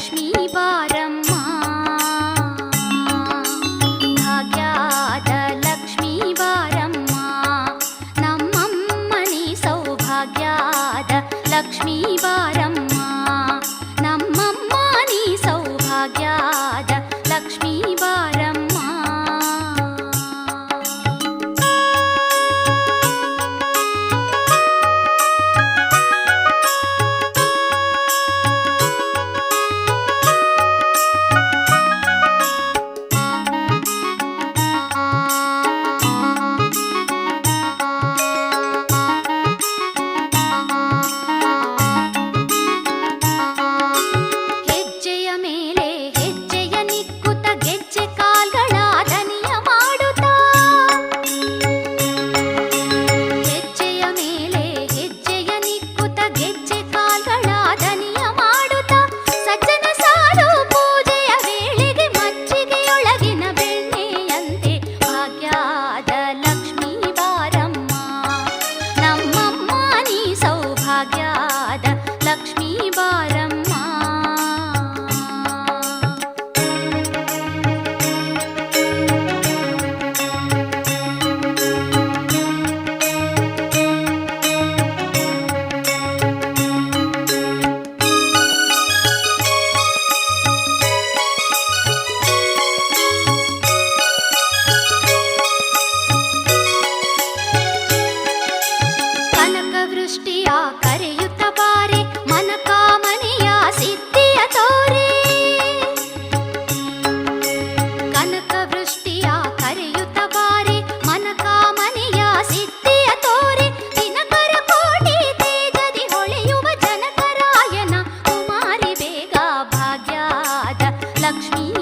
ಲಕ್ಷ್ಮೀ ಬಾರಮ್ಮ, ಭಾಗ್ಯದ ಲಕ್ಷ್ಮೀ ಬಾರಮ್ಮ, ನಮ್ಮಮ್ಮನಿ ಸೌಭಾಗ್ಯದ ಲಕ್ಷ್ಮೀ ಬಾರಮ್ಮ, ನಮ್ಮಮ್ಮ ನೀ ಸೌಭಾಗ್ಯದ ಲಕ್ಷ್ಮೀ ಬಾರಮ್ಮ. ಲಕ್ಷ್ಮೀ ಬಾರಮ್ಮ. ಕನಕವೃಷ್ಟಿಯ ಕರೆಯುತ್ತ ಬಾರೆ, ಮನಕಾಮನೆಯ ಸಿದ್ಧಿಯ ತೋರೆ. ಕನಕವೃಷ್ಟಿಯ ಕರೆಯುತ್ತ ಬಾರೆ, ಮನಕಾಮನೆಯ ಸಿದ್ಧಿಯ ತೋರೆ. ದಿನಕರ ಕೋಟಿ ತೇಜದಿ ಹೊಳೆಯುವ ಜನಕರಾಯನ ಕುಮಾರಿ ಬೇಗ ಭಾಗ್ಯದ ಲಕ್ಷ್ಮೀ